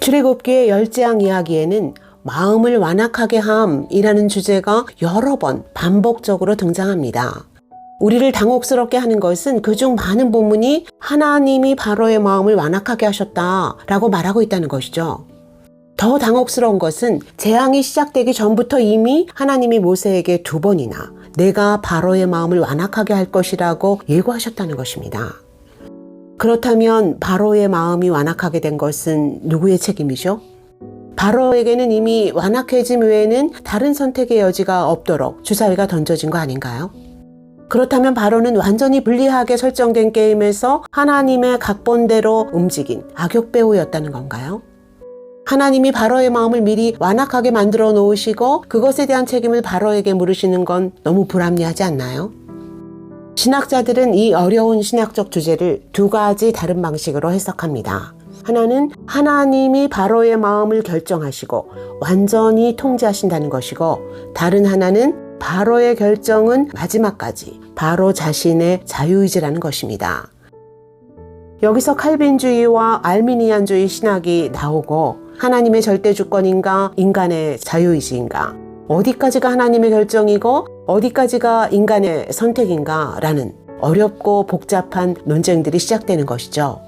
출애굽기의 열재앙 이야기에는 마음을 완악하게 함이라는 주제가 여러 번 반복적으로 등장합니다. 우리를 당혹스럽게 하는 것은 그중 많은 본문이 하나님이 바로의 마음을 완악하게 하셨다라고 말하고 있다는 것이죠. 더 당혹스러운 것은 재앙이 시작되기 전부터 이미 하나님이 모세에게 2번이나 내가 바로의 마음을 완악하게 할 것이라고 예고하셨다는 것입니다. 그렇다면 바로의 마음이 완악하게 된 것은 누구의 책임이죠? 바로에게는 이미 완악해짐 외에는 다른 선택의 여지가 없도록 주사위가 던져진 거 아닌가요? 그렇다면 바로는 완전히 불리하게 설정된 게임에서 하나님의 각본대로 움직인 악역배우였다는 건가요? 하나님이 바로의 마음을 미리 완악하게 만들어 놓으시고 그것에 대한 책임을 바로에게 물으시는 건 너무 불합리하지 않나요? 신학자들은 이 어려운 신학적 주제를 2가지 다른 방식으로 해석합니다. 하나는 하나님이 바로의 마음을 결정하시고 완전히 통제하신다는 것이고, 다른 하나는 바로의 결정은 마지막까지 바로 자신의 자유의지라는 것입니다. 여기서 칼빈주의와 알미니안주의 신학이 나오고, 하나님의 절대주권인가 인간의 자유의지인가, 어디까지가 하나님의 결정이고 어디까지가 인간의 선택인가 라는 어렵고 복잡한 논쟁들이 시작되는 것이죠.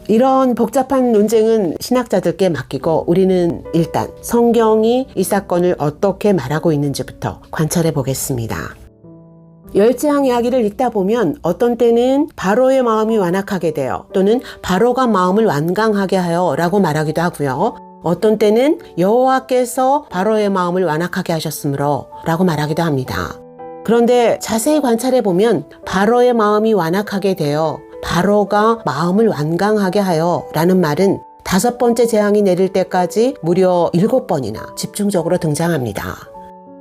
이런 복잡한 논쟁은 신학자들께 맡기고 우리는 일단 성경이 이 사건을 어떻게 말하고 있는지부터 관찰해 보겠습니다. 열재앙 이야기를 읽다 보면 어떤 때는 바로의 마음이 완악하게 되어 또는 바로가 마음을 완강하게 하여 라고 말하기도 하고요. 어떤 때는 여호와께서 바로의 마음을 완악하게 하셨으므로 라고 말하기도 합니다. 그런데 자세히 관찰해 보면 바로의 마음이 완악하게 되어 바로가 마음을 완강하게 하여 라는 말은 5번째 재앙이 내릴 때까지 무려 7번이나 집중적으로 등장합니다.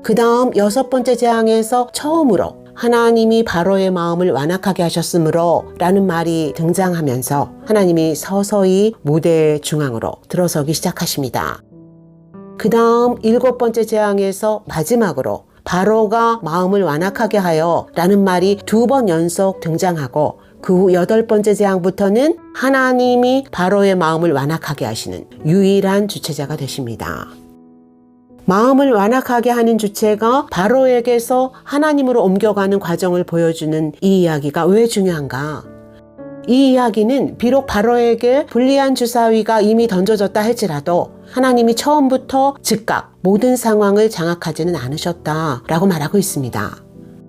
그 다음 6번째 재앙에서 처음으로 하나님이 바로의 마음을 완악하게 하셨으므로 라는 말이 등장하면서 하나님이 서서히 무대 중앙으로 들어서기 시작하십니다. 그 다음 7번째 재앙에서 마지막으로 바로가 마음을 완악하게 하여 라는 말이 2번 연속 등장하고, 그 후 8번째 재앙부터는 하나님이 바로의 마음을 완악하게 하시는 유일한 주체자가 되십니다. 마음을 완악하게 하는 주체가 바로에게서 하나님으로 옮겨가는 과정을 보여주는 이 이야기가 왜 중요한가? 이 이야기는 비록 바로에게 불리한 주사위가 이미 던져졌다 할지라도 하나님이 처음부터 즉각 모든 상황을 장악하지는 않으셨다라고 말하고 있습니다.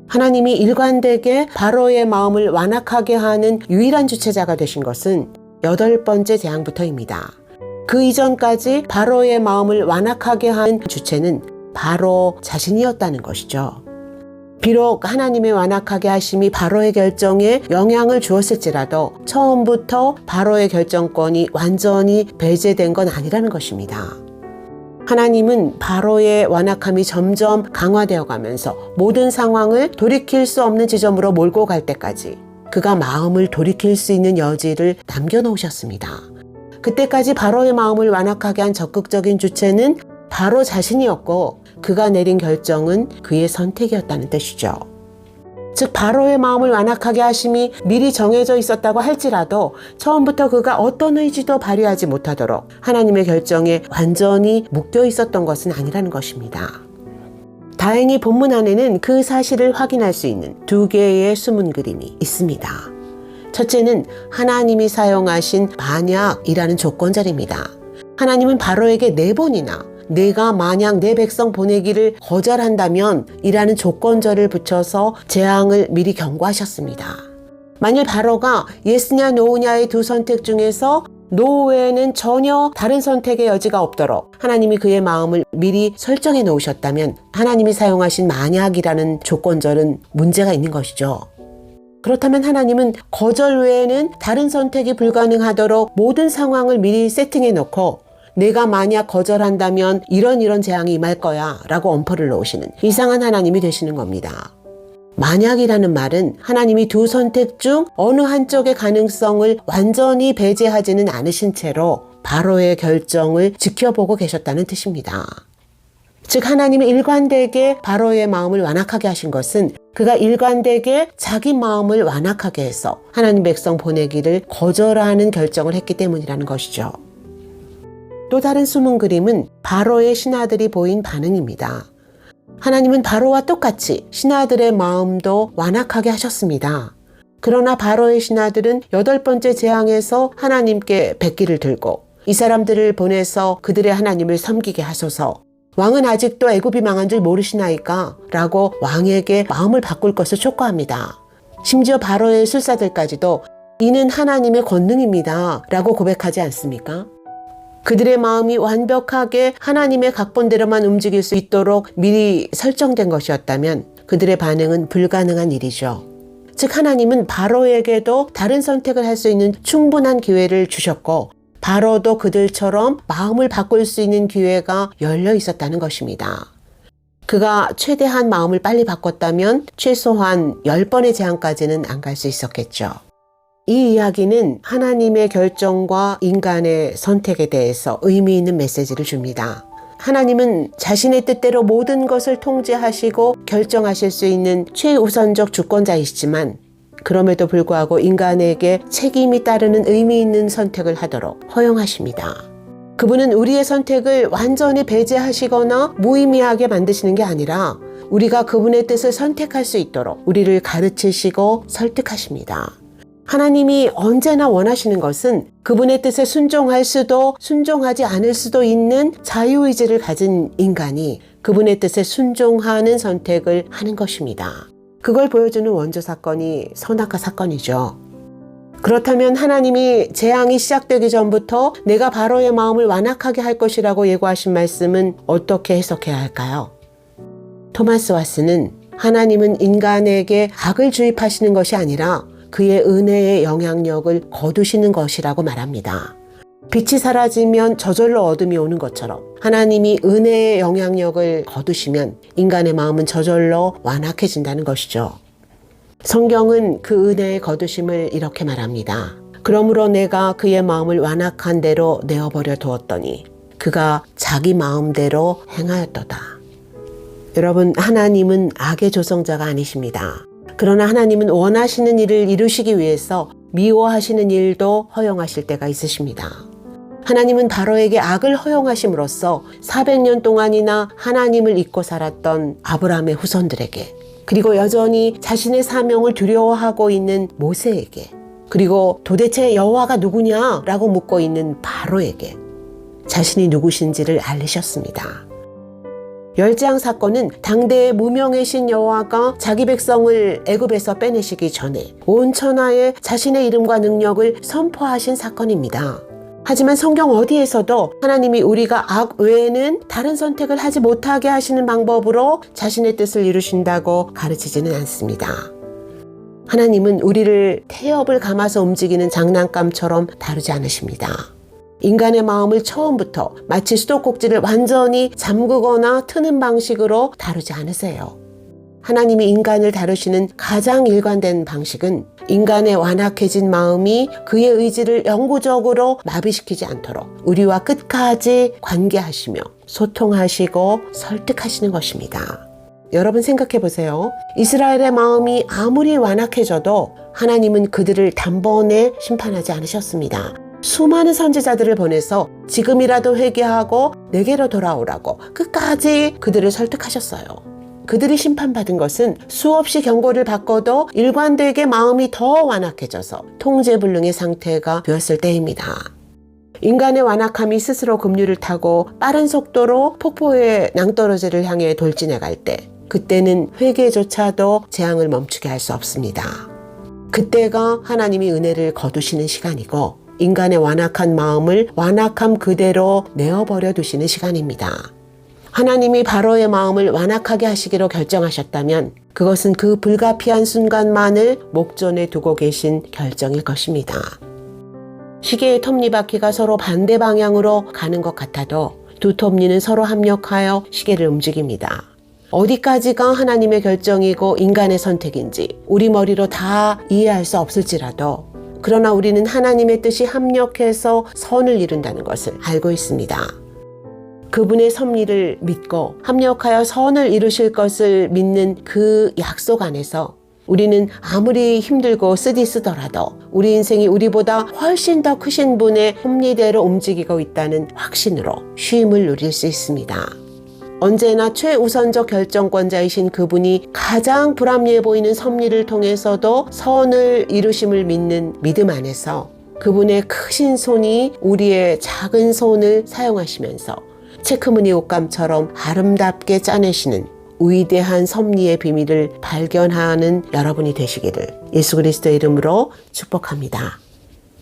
하나님이 일관되게 바로의 마음을 완악하게 하는 유일한 주체자가 되신 것은 8번째 재앙부터입니다. 그 이전까지 바로의 마음을 완악하게 한 주체는 바로 자신이었다는 것이죠. 비록 하나님의 완악하게 하심이 바로의 결정에 영향을 주었을지라도 처음부터 바로의 결정권이 완전히 배제된 건 아니라는 것입니다. 하나님은 바로의 완악함이 점점 강화되어 가면서 모든 상황을 돌이킬 수 없는 지점으로 몰고 갈 때까지 그가 마음을 돌이킬 수 있는 여지를 남겨놓으셨습니다. 그때까지 바로의 마음을 완악하게 한 적극적인 주체는 바로 자신이었고, 그가 내린 결정은 그의 선택이었다는 뜻이죠. 즉 바로의 마음을 완악하게 하심이 미리 정해져 있었다고 할지라도 처음부터 그가 어떤 의지도 발휘하지 못하도록 하나님의 결정에 완전히 묶여 있었던 것은 아니라는 것입니다. 다행히 본문 안에는 그 사실을 확인할 수 있는 2개의 숨은 그림이 있습니다. 첫째는 하나님이 사용하신 만약이라는 조건절입니다. 하나님은 바로에게 4번이나 내가 만약 내 백성 보내기를 거절한다면 이라는 조건절을 붙여서 재앙을 미리 경고하셨습니다. 만일 바로가 예스냐 노우냐의 2 선택 중에서 노 외에는 전혀 다른 선택의 여지가 없도록 하나님이 그의 마음을 미리 설정해 놓으셨다면 하나님이 사용하신 만약이라는 조건절은 문제가 있는 것이죠. 그렇다면 하나님은 거절 외에는 다른 선택이 불가능하도록 모든 상황을 미리 세팅해 놓고 내가 만약 거절한다면 이런 재앙이 임할 거야 라고 엄포를 놓으시는 이상한 하나님이 되시는 겁니다. 만약이라는 말은 하나님이 2 선택 중 어느 한쪽의 가능성을 완전히 배제하지는 않으신 채로 바로의 결정을 지켜보고 계셨다는 뜻입니다. 즉 하나님이 일관되게 바로의 마음을 완악하게 하신 것은 그가 일관되게 자기 마음을 완악하게 해서 하나님 백성 보내기를 거절하는 결정을 했기 때문이라는 것이죠. 또 다른 숨은 그림은 바로의 신하들이 보인 반응입니다. 하나님은 바로와 똑같이 신하들의 마음도 완악하게 하셨습니다. 그러나 바로의 신하들은 8번째 재앙에서 하나님께 백기를 들고 이 사람들을 보내서 그들의 하나님을 섬기게 하소서. 왕은 아직도 애굽이 망한 줄 모르시나이까? 라고 왕에게 마음을 바꿀 것을 촉구합니다. 심지어 바로의 술사들까지도 이는 하나님의 권능입니다 라고 고백하지 않습니까? 그들의 마음이 완벽하게 하나님의 각본대로만 움직일 수 있도록 미리 설정된 것이었다면 그들의 반응은 불가능한 일이죠. 즉 하나님은 바로에게도 다른 선택을 할 수 있는 충분한 기회를 주셨고 바로도 그들처럼 마음을 바꿀 수 있는 기회가 열려 있었다는 것입니다. 그가 최대한 마음을 빨리 바꿨다면 최소한 10번의 재앙까지는 안 갈 수 있었겠죠. 이 이야기는 하나님의 결정과 인간의 선택에 대해서 의미 있는 메시지를 줍니다. 하나님은 자신의 뜻대로 모든 것을 통제하시고 결정하실 수 있는 최우선적 주권자이시지만 그럼에도 불구하고 인간에게 책임이 따르는 의미 있는 선택을 하도록 허용하십니다. 그분은 우리의 선택을 완전히 배제하시거나 무의미하게 만드시는 게 아니라 우리가 그분의 뜻을 선택할 수 있도록 우리를 가르치시고 설득하십니다. 하나님이 언제나 원하시는 것은 그분의 뜻에 순종할 수도 순종하지 않을 수도 있는 자유의지를 가진 인간이 그분의 뜻에 순종하는 선택을 하는 것입니다. 그걸 보여주는 원조 사건이 선악과 사건이죠. 그렇다면 하나님이 재앙이 시작되기 전부터 내가 바로의 마음을 완악하게 할 것이라고 예고하신 말씀은 어떻게 해석해야 할까요? 토마스 왓스는 하나님은 인간에게 악을 주입하시는 것이 아니라 그의 은혜의 영향력을 거두시는 것이라고 말합니다. 빛이 사라지면 저절로 어둠이 오는 것처럼 하나님이 은혜의 영향력을 거두시면 인간의 마음은 저절로 완악해진다는 것이죠. 성경은 그 은혜의 거두심을 이렇게 말합니다. 그러므로 내가 그의 마음을 완악한 대로 내어버려 두었더니 그가 자기 마음대로 행하였도다. 여러분, 하나님은 악의 조성자가 아니십니다. 그러나 하나님은 원하시는 일을 이루시기 위해서 미워하시는 일도 허용하실 때가 있으십니다. 하나님은 바로에게 악을 허용하심으로써 400년 동안이나 하나님을 잊고 살았던 아브라함의 후손들에게, 그리고 여전히 자신의 사명을 두려워하고 있는 모세에게, 그리고 도대체 여호와가 누구냐라고 묻고 있는 바로에게 자신이 누구신지를 알리셨습니다. 열재앙 사건은 당대의 무명의 신 여호와가 자기 백성을 애굽에서 빼내시기 전에 온 천하에 자신의 이름과 능력을 선포하신 사건입니다. 하지만 성경 어디에서도 하나님이 우리가 악 외에는 다른 선택을 하지 못하게 하시는 방법으로 자신의 뜻을 이루신다고 가르치지는 않습니다. 하나님은 우리를 태엽을 감아서 움직이는 장난감처럼 다루지 않으십니다. 인간의 마음을 처음부터 마치 수도꼭지를 완전히 잠그거나 트는 방식으로 다루지 않으세요. 하나님이 인간을 다루시는 가장 일관된 방식은 인간의 완악해진 마음이 그의 의지를 영구적으로 마비시키지 않도록 우리와 끝까지 관계하시며 소통하시고 설득하시는 것입니다. 여러분 생각해 보세요. 이스라엘의 마음이 아무리 완악해져도 하나님은 그들을 단번에 심판하지 않으셨습니다. 수많은 선지자들을 보내서 지금이라도 회개하고 내게로 돌아오라고 끝까지 그들을 설득하셨어요. 그들이 심판받은 것은 수없이 경고를 받고도 일관되게 마음이 더 완악해져서 통제불능의 상태가 되었을 때입니다. 인간의 완악함이 스스로 급류를 타고 빠른 속도로 폭포의 낭떠러지를 향해 돌진해 갈 때, 그때는 회개조차도 재앙을 멈추게 할 수 없습니다. 그때가 하나님이 은혜를 거두시는 시간이고 인간의 완악한 마음을 완악함 그대로 내어버려 두시는 시간입니다. 하나님이 바로의 마음을 완악하게 하시기로 결정하셨다면 그것은 그 불가피한 순간만을 목전에 두고 계신 결정일 것입니다. 시계의 톱니바퀴가 서로 반대 방향으로 가는 것 같아도 두 톱니는 서로 합력하여 시계를 움직입니다. 어디까지가 하나님의 결정이고 인간의 선택인지 우리 머리로 다 이해할 수 없을지라도, 그러나 우리는 하나님의 뜻이 합력해서 선을 이룬다는 것을 알고 있습니다. 그분의 섭리를 믿고 합력하여 선을 이루실 것을 믿는 그 약속 안에서 우리는 아무리 힘들고 쓰디쓰더라도 우리 인생이 우리보다 훨씬 더 크신 분의 섭리대로 움직이고 있다는 확신으로 쉼을 누릴 수 있습니다. 언제나 최우선적 결정권자이신 그분이 가장 불합리해 보이는 섭리를 통해서도 선을 이루심을 믿는 믿음 안에서 그분의 크신 손이 우리의 작은 손을 사용하시면서 체크무늬 옷감처럼 아름답게 짜내시는 위대한 섭리의 비밀을 발견하는 여러분이 되시기를 예수 그리스도의 이름으로 축복합니다.